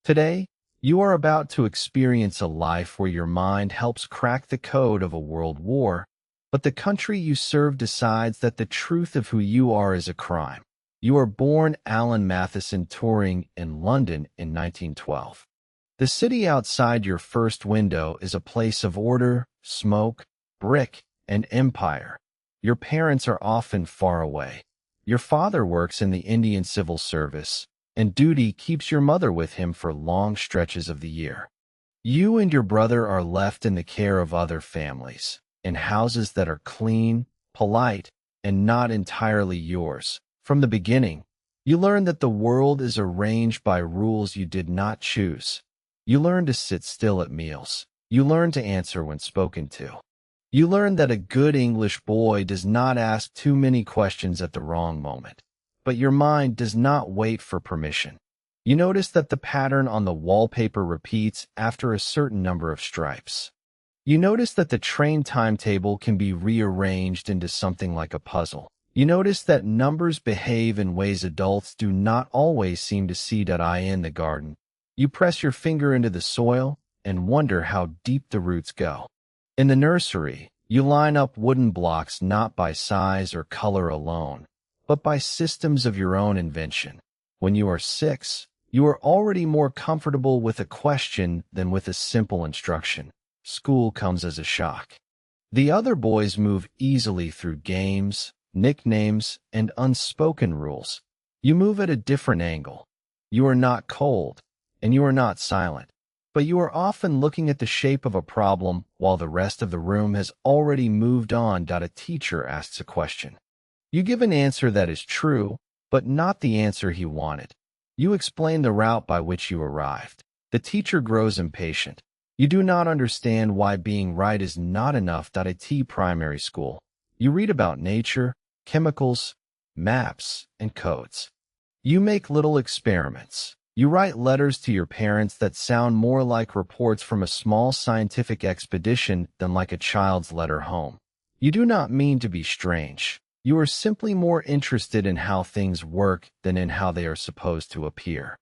Today, you are about to experience a life where your mind helps crack the code of a world war, but the country you serve decides that the truth of who you are is a crime. You are born Alan Turing in London in 1912. The city outside your first window is a place of order, smoke, brick, and empire. Your parents are often far away. Your father works in the Indian civil service, and duty keeps your mother with him for long stretches of the year. You and your brother are left in the care of other families, in houses that are clean, polite, and not entirely yours. From the beginning, you learn that the world is arranged by rules you did not choose. You learn to sit still at meals. You learn to answer when spoken to. You learn that a good English boy does not ask too many questions at the wrong moment. But your mind does not wait for permission. You notice that the pattern on the wallpaper repeats after a certain number of stripes. You notice that the train timetable can be rearranged into something like a puzzle. You notice that numbers behave in ways adults do not always seem to see. In the garden, you press your finger into the soil and wonder how deep the roots go. In the nursery, you line up wooden blocks not by size or color alone, but by systems of your own invention. When you are 6, you are already more comfortable with a question than with a simple instruction. School comes as a shock. The other boys move easily through games, nicknames, and unspoken rules. You move at a different angle. You are not cold, and you are not silent, but you are often looking at the shape of a problem while the rest of the room has already moved on. A teacher asks a question. You give an answer that is true, but not the answer he wanted. You explain the route by which you arrived. The teacher grows impatient. You do not understand why being right is not enough. Primary school. You read about nature, chemicals, maps, and codes. You make little experiments. You write letters to your parents that sound more like reports from a small scientific expedition than like a child's letter home. You do not mean to be strange. You are simply more interested in how things work than in how they are supposed to appear.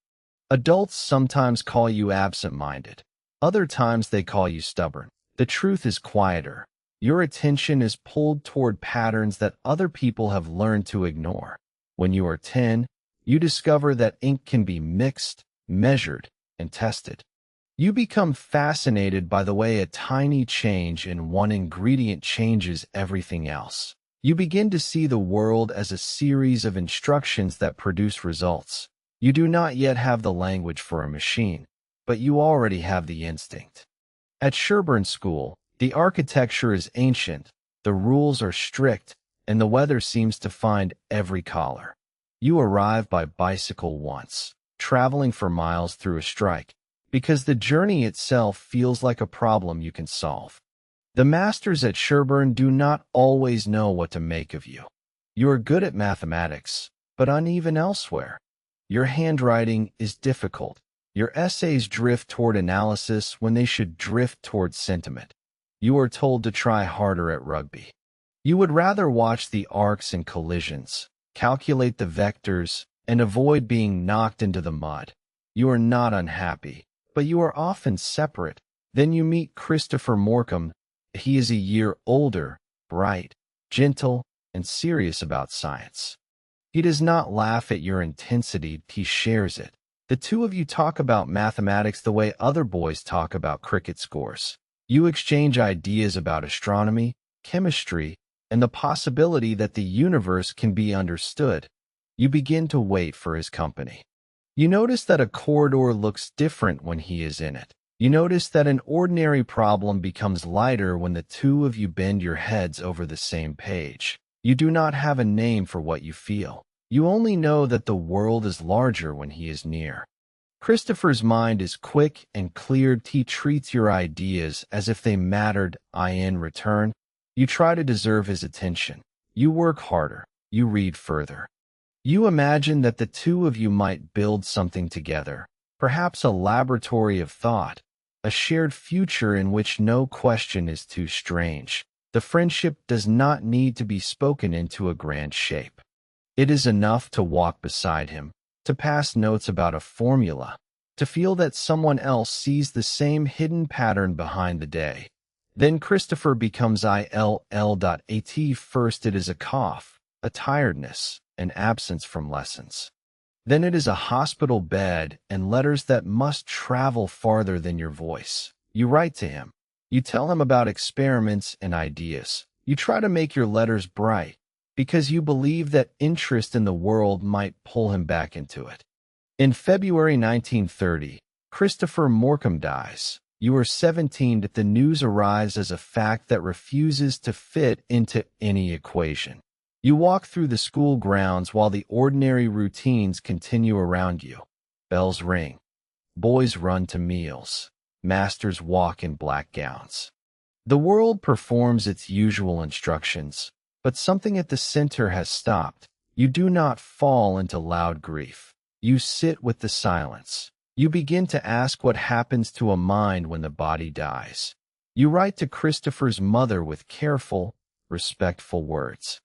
Adults sometimes call you absent-minded. Other times they call you stubborn. The truth is quieter. Your attention is pulled toward patterns that other people have learned to ignore. When you are 10, you discover that ink can be mixed, measured, and tested. You become fascinated by the way a tiny change in one ingredient changes everything else. You begin to see the world as a series of instructions that produce results. You do not yet have the language for a machine, but you already have the instinct. At Sherburne School, the architecture is ancient, the rules are strict, and the weather seems to find every collar. You arrive by bicycle once, traveling for miles through a strike, because the journey itself feels like a problem you can solve. The masters at Sherburne do not always know what to make of you. You are good at mathematics, but uneven elsewhere. Your handwriting is difficult. Your essays drift toward analysis when they should drift toward sentiment. You are told to try harder at rugby. You would rather watch the arcs and collisions, calculate the vectors, and avoid being knocked into the mud. You are not unhappy, but you are often separate. Then you meet Christopher Morcom. He is a year older, bright, gentle, and serious about science. He does not laugh at your intensity, he shares it. The two of you talk about mathematics the way other boys talk about cricket scores. You exchange ideas about astronomy, chemistry, and the possibility that the universe can be understood. You begin to wait for his company. You notice that a corridor looks different when he is in it. You notice that an ordinary problem becomes lighter when the two of you bend your heads over the same page. You do not have a name for what you feel. You only know that the world is larger when he is near. Christopher's mind is quick and clear. He treats your ideas as if they mattered. In return, you try to deserve his attention. You work harder. You read further. You imagine that the two of you might build something together, perhaps a laboratory of thought, a shared future in which no question is too strange. The friendship does not need to be spoken into a grand shape. It is enough to walk beside him, to pass notes about a formula, to feel that someone else sees the same hidden pattern behind the day. Then Christopher becomes ILL.at. First it is a cough, a tiredness, an absence from lessons. Then it is a hospital bed and letters that must travel farther than your voice. You write to him. You tell him about experiments and ideas. You try to make your letters bright because you believe that interest in the world might pull him back into it. In February 1930, Christopher Morcom dies. You are 17 and the news arrives as a fact that refuses to fit into any equation. You walk through the school grounds while the ordinary routines continue around you. Bells ring. Boys run to meals. Masters walk in black gowns. The world performs its usual instructions, but something at the center has stopped. You do not fall into loud grief. You sit with the silence. You begin to ask what happens to a mind when the body dies. You write to Christopher's mother with careful, respectful words.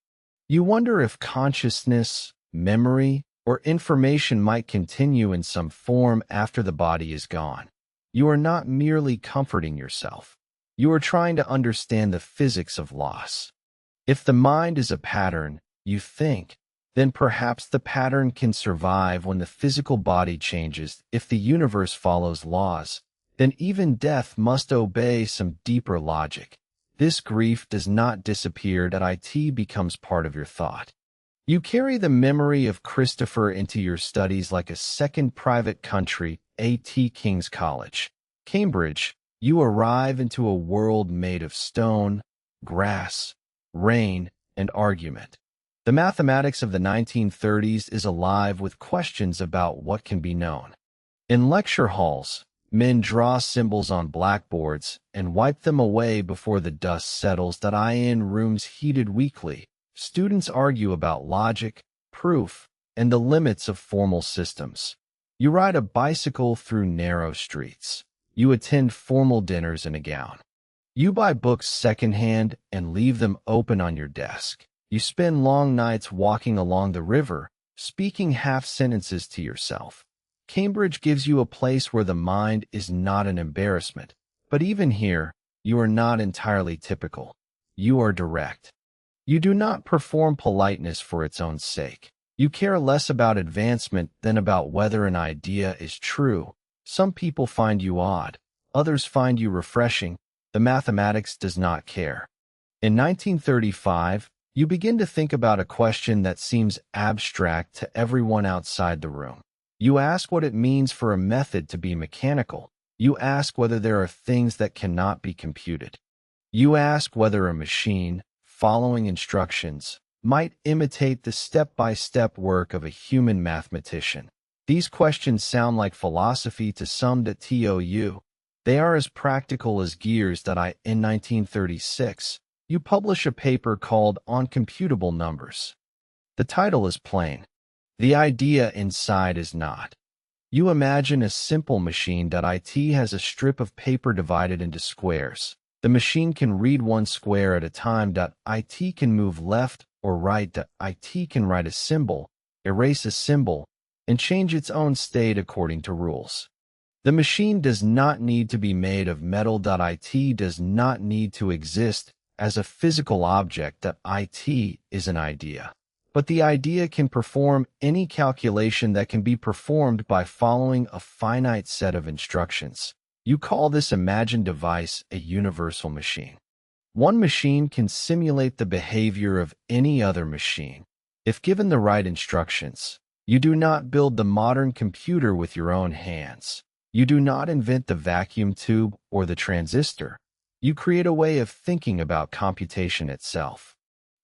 You wonder if consciousness, memory, or information might continue in some form after the body is gone. You are not merely comforting yourself. You are trying to understand the physics of loss. If the mind is a pattern, you think, then perhaps the pattern can survive when the physical body changes. If the universe follows laws, then even death must obey some deeper logic. This grief does not disappear, that it becomes part of your thought. You carry the memory of Christopher into your studies like a second private country, at King's College, Cambridge. You arrive into a world made of stone, grass, rain, and argument. The mathematics of the 1930s is alive with questions about what can be known. In lecture halls, men draw symbols on blackboards and wipe them away before the dust settles. In rooms heated weekly, students argue about logic, proof, and the limits of formal systems. You ride a bicycle through narrow streets. You attend formal dinners in a gown. You buy books secondhand and leave them open on your desk. You spend long nights walking along the river, speaking half sentences to yourself. Cambridge gives you a place where the mind is not an embarrassment. But even here, you are not entirely typical. You are direct. You do not perform politeness for its own sake. You care less about advancement than about whether an idea is true. Some people find you odd. Others find you refreshing. The mathematics does not care. In 1935, you begin to think about a question that seems abstract to everyone outside the room. You ask what it means for a method to be mechanical. You ask whether there are things that cannot be computed. You ask whether a machine, following instructions, might imitate the step-by-step work of a human mathematician. These questions sound like philosophy to some that you. They are as practical as gears. In 1936, you publish a paper called Uncomputable Numbers. The title is plain. The idea inside is not. You imagine a simple machine. It has a strip of paper divided into squares. The machine can read one square at a time. It can move left or right. It can write a symbol, erase a symbol, and change its own state according to rules. The machine does not need to be made of metal. It does not need to exist as a physical object. It is an idea. But the idea can perform any calculation that can be performed by following a finite set of instructions. You call this imagined device a universal machine. One machine can simulate the behavior of any other machine, if given the right instructions. You do not build the modern computer with your own hands. You do not invent the vacuum tube or the transistor. You create a way of thinking about computation itself.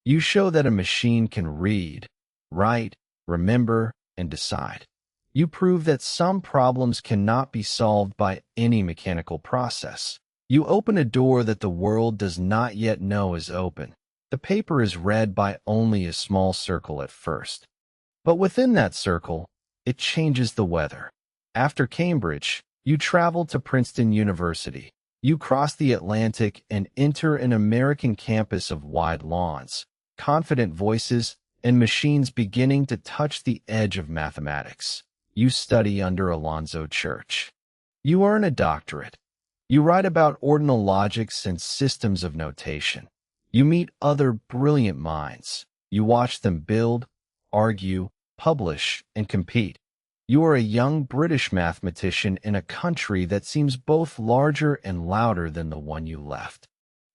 You show that a machine can read, write, remember, and decide. You prove that some problems cannot be solved by any mechanical process. You open a door that the world does not yet know is open. The paper is read by only a small circle at first. But within that circle, it changes the weather. After Cambridge, you travel to Princeton University. You cross the Atlantic and enter an American campus of wide lawns, confident voices, and machines beginning to touch the edge of mathematics. You study under Alonzo Church. You earn a doctorate. You write about ordinal logics and systems of notation. You meet other brilliant minds. You watch them build, argue, publish, and compete. You are a young British mathematician in a country that seems both larger and louder than the one you left.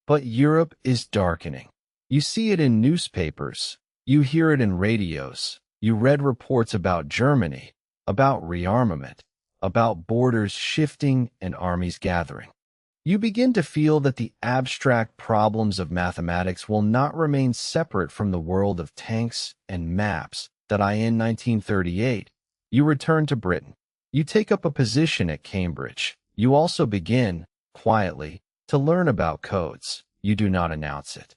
But Europe is darkening. You see it in newspapers. You hear it in radios. You read reports about Germany, about rearmament, about borders shifting and armies gathering. You begin to feel that the abstract problems of mathematics will not remain separate from the world of tanks and maps that in 1938. You return to Britain. You take up a position at Cambridge. You also begin, quietly, to learn about codes. You do not announce it.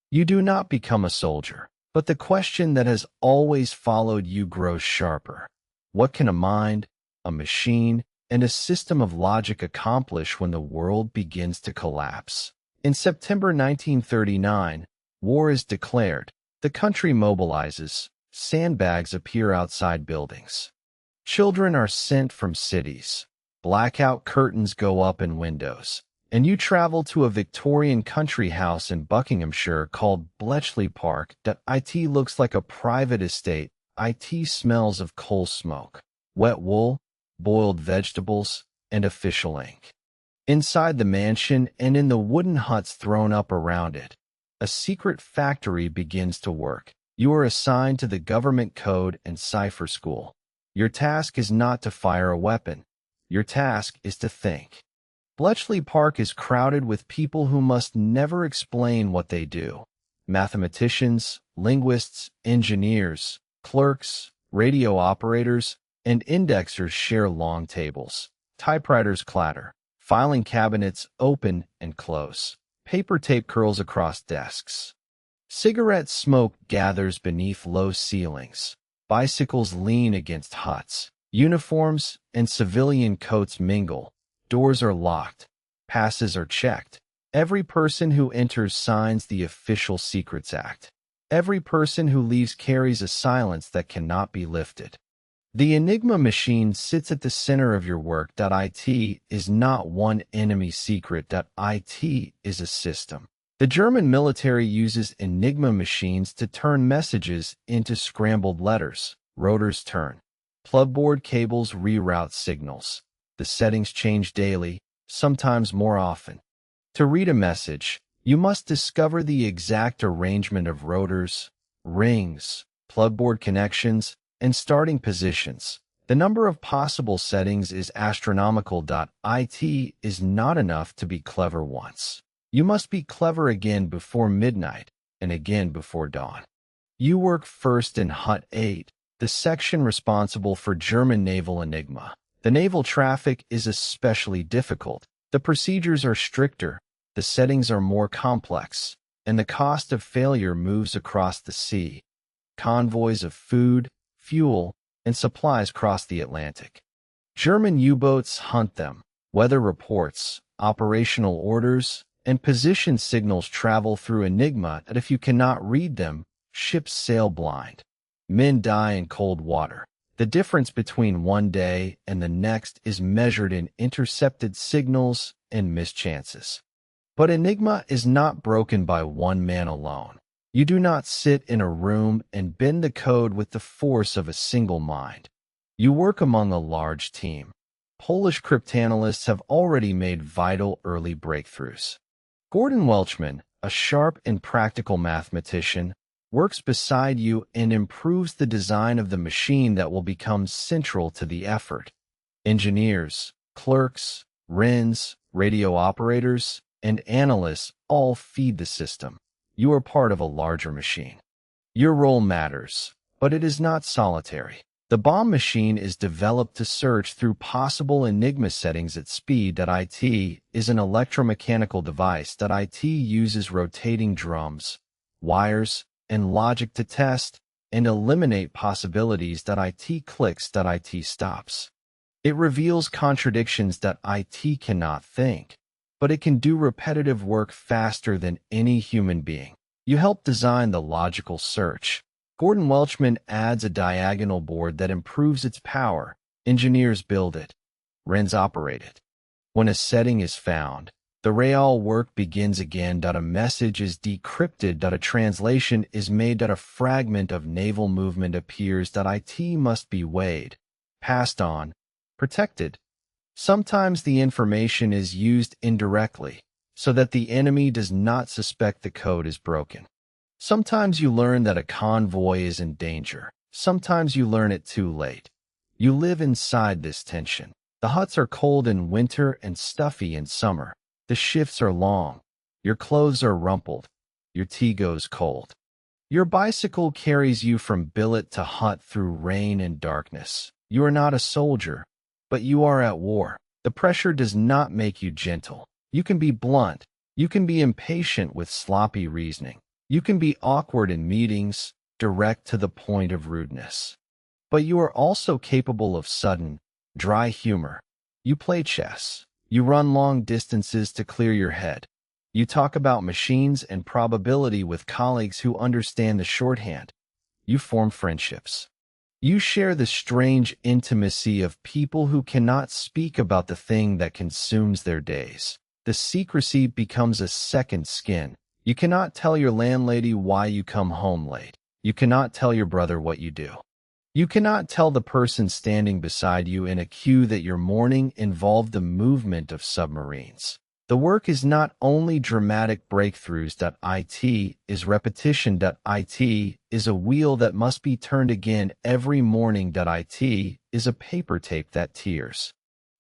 You do not become a soldier, but the question that has always followed you grows sharper. What can a mind, a machine, and a system of logic accomplish when the world begins to collapse? In September 1939, war is declared. The country mobilizes. Sandbags appear outside buildings. Children are sent from cities. Blackout curtains go up in windows. And you travel to a Victorian country house in Buckinghamshire called Bletchley Park. It looks like a private estate. It smells of coal smoke, wet wool, boiled vegetables, and official ink. Inside the mansion and in the wooden huts thrown up around it, a secret factory begins to work. You are assigned to the government code and cipher school. Your task is not to fire a weapon. Your task is to think. Bletchley Park is crowded with people who must never explain what they do. Mathematicians, linguists, engineers, clerks, radio operators, and indexers share long tables. Typewriters clatter. Filing cabinets open and close. Paper tape curls across desks. Cigarette smoke gathers beneath low ceilings. Bicycles lean against huts. Uniforms and civilian coats mingle. Doors are locked. Passes are checked. Every person who enters signs the Official Secrets Act. Every person who leaves carries a silence that cannot be lifted. The Enigma machine sits at the center of your work. It is not one enemy secret. It is a system. The German military uses Enigma machines to turn messages into scrambled letters. Rotors turn. Plugboard cables reroute signals. The settings change daily, sometimes more often. To read a message, you must discover the exact arrangement of rotors, rings, plugboard connections, and starting positions. The number of possible settings is astronomical. It is not enough to be clever once. You must be clever again before midnight and again before dawn. You work first in Hut 8, the section responsible for German naval Enigma. The naval traffic is especially difficult. The procedures are stricter, the settings are more complex, and the cost of failure moves across the sea. Convoys of food, fuel, and supplies cross the Atlantic. German U-boats hunt them. Weather reports, operational orders, and position signals travel through Enigma, and if you cannot read them, ships sail blind. Men die in cold water. The difference between one day and the next is measured in intercepted signals and mischances. But Enigma is not broken by one man alone. You do not sit in a room and bend the code with the force of a single mind. You work among a large team. Polish cryptanalysts have already made vital early breakthroughs. Gordon Welchman, a sharp and practical mathematician, works beside you and improves the design of the machine that will become central to the effort. Engineers, clerks, RINs, radio operators, and analysts all feed the system. You are part of a larger machine. Your role matters, but it is not solitary. The bomb machine is developed to search through possible Enigma settings at speed. It is an electromechanical device. It uses rotating drums, wires, and logic to test and eliminate possibilities. It clicks. It stops. It reveals contradictions. It cannot think, but it can do repetitive work faster than any human being. You help design the logical search. Gordon Welchman adds a diagonal board that improves its power. Engineers build it. Wrens operate it. When a setting is found, the real work begins again. A message is decrypted. A translation is made. A fragment of naval movement appears. It must be weighed, passed on, protected. Sometimes the information is used indirectly, so that the enemy does not suspect the code is broken. Sometimes you learn that a convoy is in danger. Sometimes you learn it too late. You live inside this tension. The huts are cold in winter and stuffy in summer. The shifts are long. Your clothes are rumpled. Your tea goes cold. Your bicycle carries you from billet to hut through rain and darkness. You are not a soldier, but you are at war. The pressure does not make you gentle. You can be blunt. You can be impatient with sloppy reasoning. You can be awkward in meetings, direct to the point of rudeness. But you are also capable of sudden, dry humor. You play chess. You run long distances to clear your head. You talk about machines and probability with colleagues who understand the shorthand. You form friendships. You share the strange intimacy of people who cannot speak about the thing that consumes their days. The secrecy becomes a second skin. You cannot tell your landlady why you come home late. You cannot tell your brother what you do. You cannot tell the person standing beside you in a queue that your morning involved the movement of submarines. The work is not only dramatic breakthroughs. It is repetition. It is a wheel that must be turned again every morning. It is a paper tape that tears.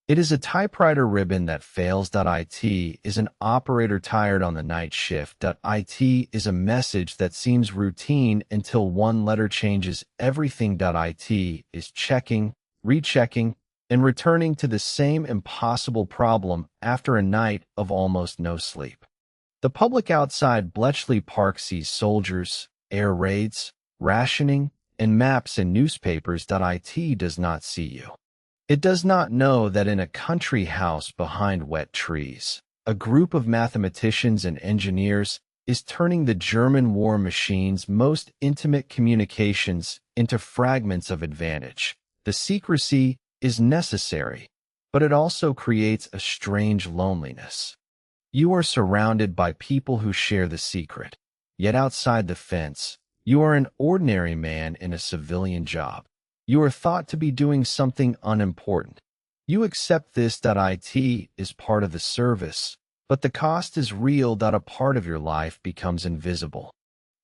It is a typewriter ribbon that fails. It is an operator tired on the night shift. It is a message that seems routine until one letter changes everything. It is checking, rechecking, and returning to the same impossible problem after a night of almost no sleep. The public outside Bletchley Park sees soldiers, air raids, rationing, and maps in newspapers. It does not see you. It does not know that in a country house behind wet trees, a group of mathematicians and engineers is turning the German war machine's most intimate communications into fragments of advantage. The secrecy is necessary, but it also creates a strange loneliness. You are surrounded by people who share the secret, yet outside the fence, you are an ordinary man in a civilian job. You are thought to be doing something unimportant. You accept this. It is part of the service, but the cost is real. A part of your life becomes invisible.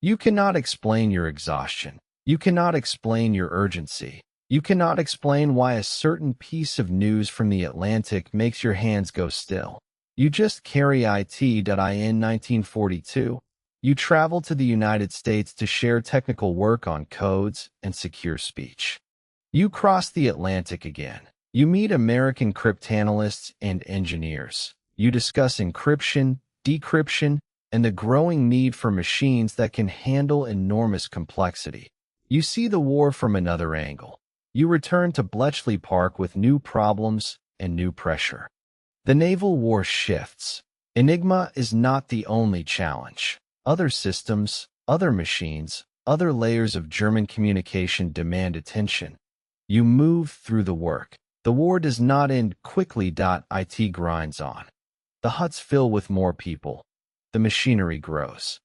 You cannot explain your exhaustion. You cannot explain your urgency. You cannot explain why a certain piece of news from the Atlantic makes your hands go still. You just carry it. In 1942, you travel to the United States to share technical work on codes and secure speech. You cross the Atlantic again. You meet American cryptanalysts and engineers. You discuss encryption, decryption, and the growing need for machines that can handle enormous complexity. You see the war from another angle. You return to Bletchley Park with new problems and new pressure. The naval war shifts. Enigma is not the only challenge. Other systems, other machines, other layers of German communication demand attention. You move through the work. The war does not end quickly. It grinds on. The huts fill with more people. The machinery grows.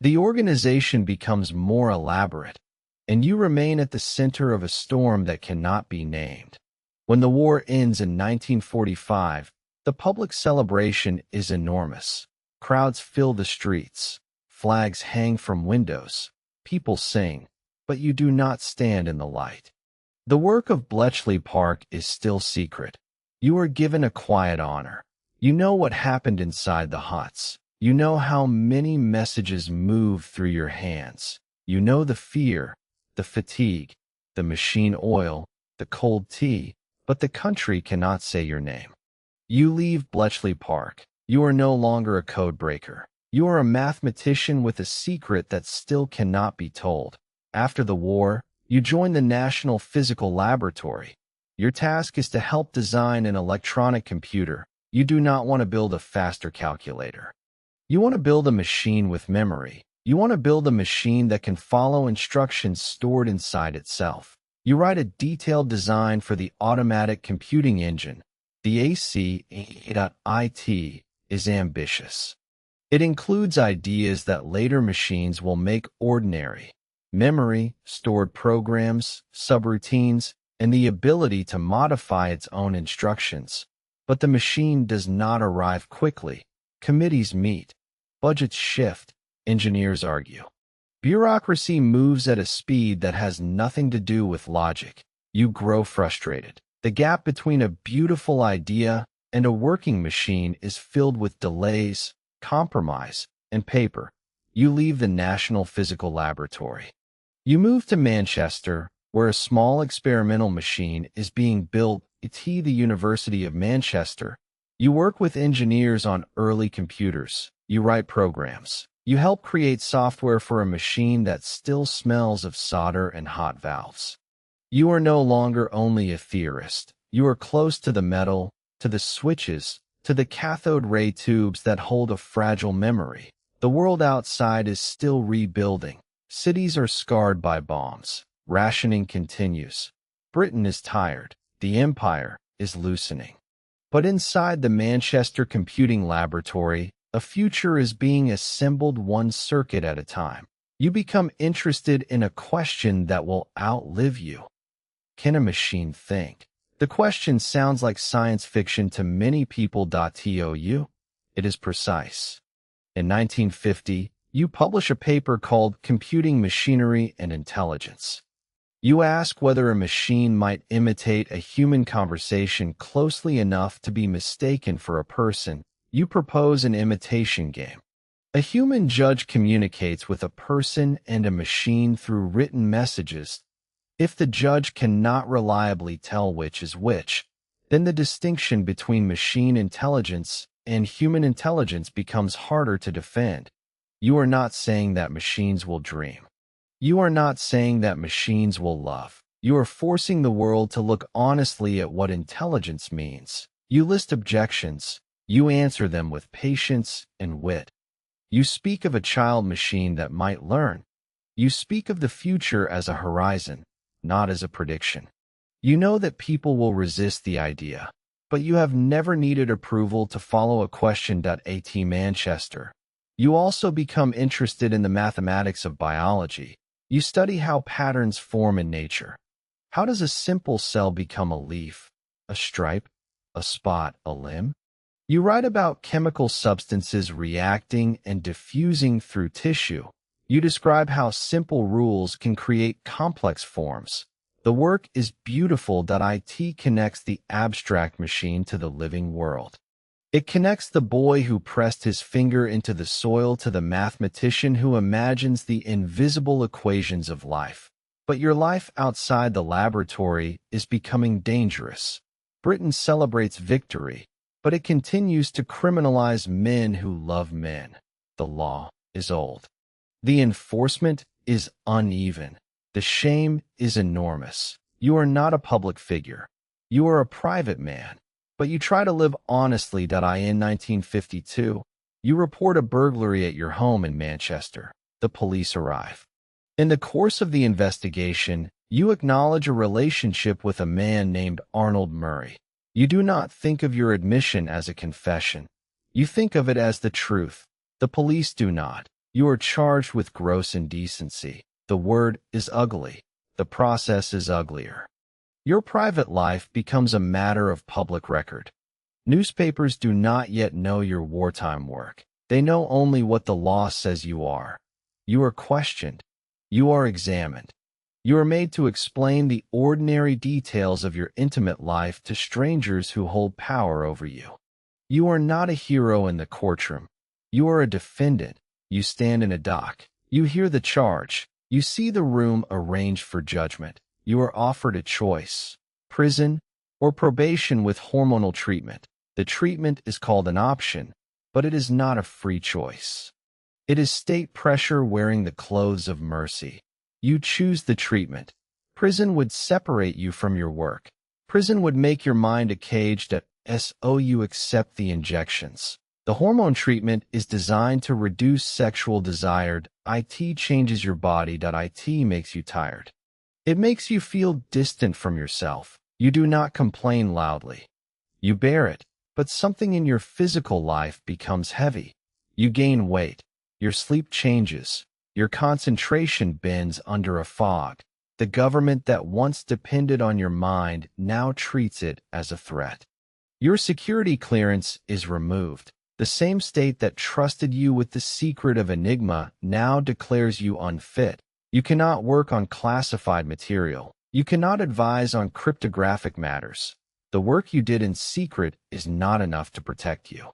The organization becomes more elaborate, and you remain at the center of a storm that cannot be named. When the war ends in 1945, the public celebration is enormous. Crowds fill the streets. Flags hang from windows. People sing, but you do not stand in the light. The work of Bletchley Park is still secret. You are given a quiet honor. You know what happened inside the huts. You know how many messages move through your hands. You know the fear, the fatigue, the machine oil, the cold tea, but the country cannot say your name. You leave Bletchley Park. You are no longer a codebreaker. You are a mathematician with a secret that still cannot be told. After the war, you join the National Physical Laboratory. Your task is to help design an electronic computer. You do not want to build a faster calculator. You want to build a machine with memory. You want to build a machine that can follow instructions stored inside itself. You write a detailed design for the automatic computing engine. The AC.IT is ambitious. It includes ideas that later machines will make ordinary: memory, stored programs, subroutines, and the ability to modify its own instructions. But the machine does not arrive quickly. Committees meet. Budgets shift. Engineers argue. Bureaucracy moves at a speed that has nothing to do with logic. You grow frustrated. The gap between a beautiful idea and a working machine is filled with delays, compromise, and paper. You leave the National Physical Laboratory. You move to Manchester, where a small experimental machine is being built at the University of Manchester. You work with engineers on early computers. You write programs. You help create software for a machine that still smells of solder and hot valves. You are no longer only a theorist. You are close to the metal, to the switches, to the cathode ray tubes that hold a fragile memory. The world outside is still rebuilding. Cities are scarred by bombs. Rationing continues. Britain is tired. The empire is loosening. But inside the Manchester Computing Laboratory, a future is being assembled one circuit at a time. You become interested in a question that will outlive you. Can a machine think? The question sounds like science fiction to many people. It is precise. In 1950, you publish a paper called Computing Machinery and Intelligence. You ask whether a machine might imitate a human conversation closely enough to be mistaken for a person. You propose an imitation game. A human judge communicates with a person and a machine through written messages. If the judge cannot reliably tell which is which, then the distinction between machine intelligence and human intelligence becomes harder to defend. You are not saying that machines will dream. You are not saying that machines will love. You are forcing the world to look honestly at what intelligence means. You list objections. You answer them with patience and wit. You speak of a child machine that might learn. You speak of the future as a horizon, not as a prediction. You know that people will resist the idea, but you have never needed approval to follow a question. At Manchester. You also become interested in the mathematics of biology. You study how patterns form in nature. How does a simple cell become a leaf, a stripe, a spot, a limb? You write about chemical substances reacting and diffusing through tissue. You describe how simple rules can create complex forms. The work is beautiful. It connects the abstract machine to the living world. It connects the boy who pressed his finger into the soil to the mathematician who imagines the invisible equations of life. But your life outside the laboratory is becoming dangerous. Britain celebrates victory, but it continues to criminalize men who love men. The law is old. The enforcement is uneven. The shame is enormous. You are not a public figure. You are a private man. But you try to live honestly. In 1952, you report a burglary at your home in Manchester. The police arrive. In the course of the investigation, you acknowledge a relationship with a man named Arnold Murray. You do not think of your admission as a confession. You think of it as the truth. The police do not. You are charged with gross indecency. The word is ugly. The process is uglier. Your private life becomes a matter of public record. Newspapers do not yet know your wartime work. They know only what the law says you are. You are questioned. You are examined. You are made to explain the ordinary details of your intimate life to strangers who hold power over you. You are not a hero in the courtroom. You are a defendant. You stand in a dock. You hear the charge. You see the room arranged for judgment. You are offered a choice: prison or probation with hormonal treatment. The treatment is called an option, but it is not a free choice. It is state pressure wearing the clothes of mercy. You choose the treatment. Prison would separate you from your work. Prison would make your mind a cage. So you accept the injections. The hormone treatment is designed to reduce sexual desire. It changes your body. It makes you tired. It makes you feel distant from yourself. You do not complain loudly. You bear it, but something in your physical life becomes heavy. You gain weight. Your sleep changes. Your concentration bends under a fog. The government that once depended on your mind now treats it as a threat. Your security clearance is removed. The same state that trusted you with the secret of Enigma now declares you unfit. You cannot work on classified material. You cannot advise on cryptographic matters. The work you did in secret is not enough to protect you.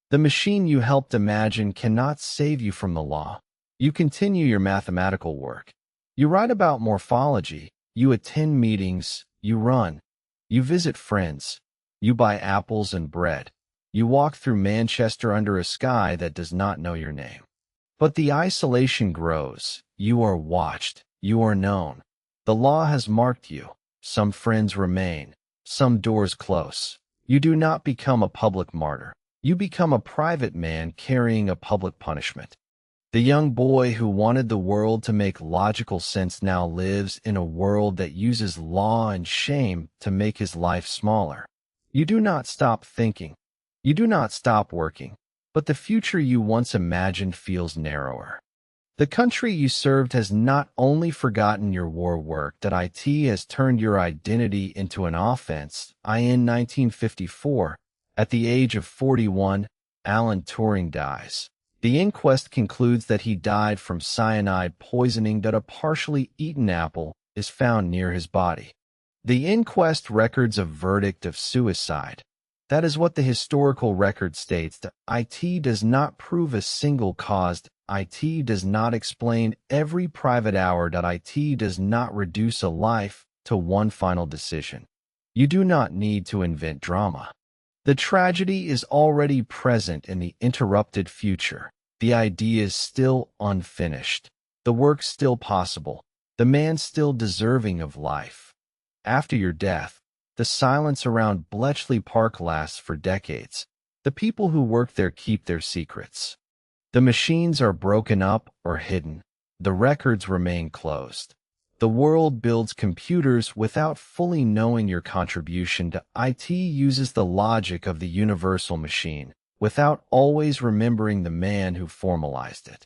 The machine you helped imagine cannot save you from the law. You continue your mathematical work. You write about morphology. You attend meetings. You run. You visit friends. You buy apples and bread. You walk through Manchester under a sky that does not know your name. But the isolation grows. You are watched. You are known. The law has marked you. Some friends remain. Some doors close. You do not become a public martyr. You become a private man carrying a public punishment. The young boy who wanted the world to make logical sense now lives in a world that uses law and shame to make his life smaller. You do not stop thinking. You do not stop working. But the future you once imagined feels narrower. The country you served has not only forgotten your war work, that IT has turned your identity into an offense. In 1954, at the age of 41, Alan Turing dies. The inquest concludes that he died from cyanide poisoning, that a partially eaten apple is found near his body. The inquest records a verdict of suicide. That is what the historical record states. That IT does not prove a single cause. IT does not explain every private hour. That IT does not reduce a life to one final decision. You do not need to invent drama. The tragedy is already present in the interrupted future. The idea is still unfinished. The work still possible. The man still deserving of life. After your death, the silence around Bletchley Park lasts for decades. The people who work there keep their secrets. The machines are broken up or hidden. The records remain closed. The world builds computers without fully knowing your contribution. To IT uses the logic of the universal machine, without always remembering the man who formalized it.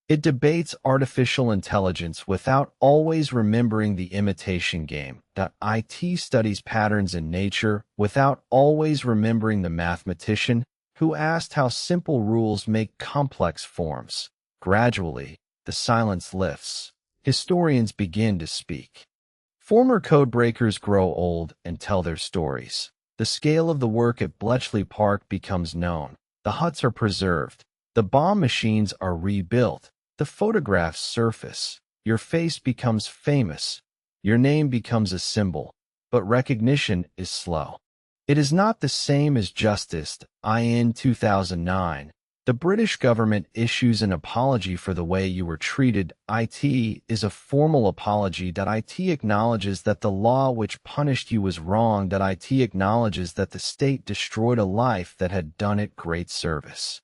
It debates artificial intelligence without always remembering the imitation game. IT studies patterns in nature without always remembering the mathematician who asked how simple rules make complex forms. Gradually, the silence lifts. Historians begin to speak. Former codebreakers grow old and tell their stories. The scale of the work at Bletchley Park becomes known. The huts are preserved. The bomb machines are rebuilt. The photographs surface. Your face becomes famous. Your name becomes a symbol. But recognition is slow. It is not the same as justice. In 2009, the British government issues an apology for the way you were treated. IT is a formal apology. IT acknowledges that the law which punished you was wrong. IT acknowledges that the state destroyed a life that had done it great service.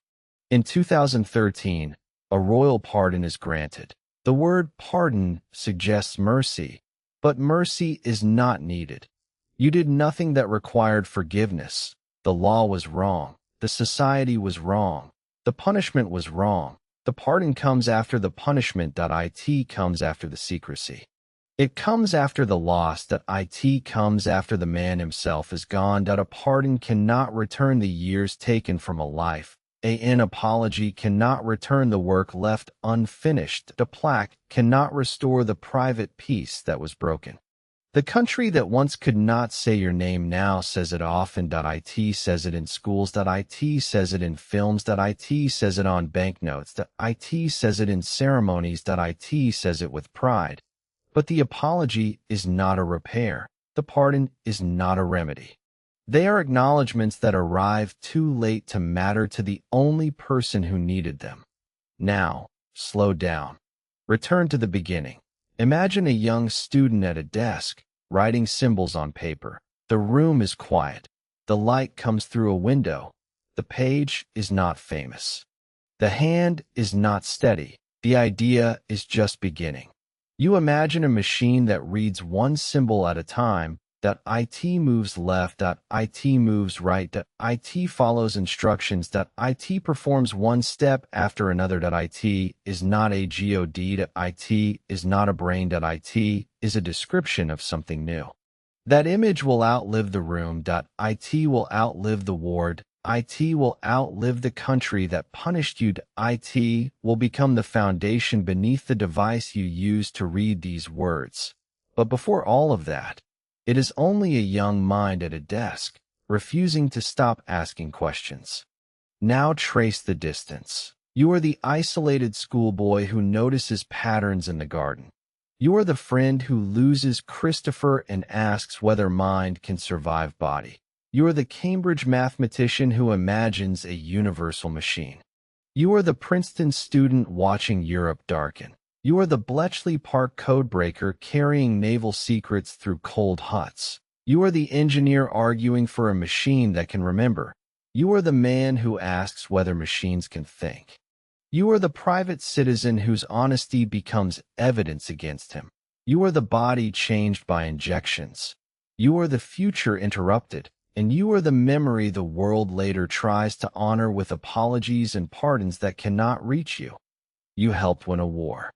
In 2013, a royal pardon is granted. The word pardon suggests mercy, but mercy is not needed. You did nothing that required forgiveness. The law was wrong. The society was wrong. The punishment was wrong. The pardon comes after the punishment. IT comes after the secrecy. It comes after the loss. IT comes after the man himself is gone. A pardon cannot return the years taken from a life. An apology cannot return the work left unfinished. A plaque cannot restore the private peace that was broken. The country that once could not say your name now says it often. IT says it in schools. IT says it in films. IT says it on banknotes. IT says it in ceremonies. IT says it with pride. But the apology is not a repair. The pardon is not a remedy. They are acknowledgments that arrive too late to matter to the only person who needed them. Now, slow down. Return to the beginning. Imagine a young student at a desk, writing symbols on paper. The room is quiet. The light comes through a window. The page is not famous. The hand is not steady. The idea is just beginning. You imagine a machine that reads one symbol at a time, that IT moves left, that IT moves right, that IT follows instructions, that IT performs one step after another, that IT is not a god, that IT is not a brain, that IT is a description of something new. That image will outlive the room, that IT will outlive the ward, IT will outlive the country that punished you, IT will become the foundation beneath the device you use to read these words. But before all of that, it is only a young mind at a desk, refusing to stop asking questions. Now trace the distance. You are the isolated schoolboy who notices patterns in the garden. You are the friend who loses Christopher and asks whether mind can survive body. You are the Cambridge mathematician who imagines a universal machine. You are the Princeton student watching Europe darken. You are the Bletchley Park codebreaker carrying naval secrets through cold huts. You are the engineer arguing for a machine that can remember. You are the man who asks whether machines can think. You are the private citizen whose honesty becomes evidence against him. You are the body changed by injections. You are the future interrupted, and you are the memory the world later tries to honor with apologies and pardons that cannot reach you. You helped win a war.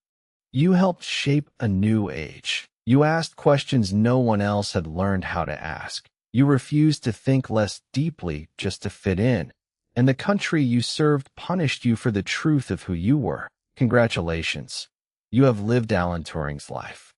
You helped shape a new age. You asked questions no one else had learned how to ask. You refused to think less deeply just to fit in. And the country you served punished you for the truth of who you were. Congratulations. You have lived Alan Turing's life.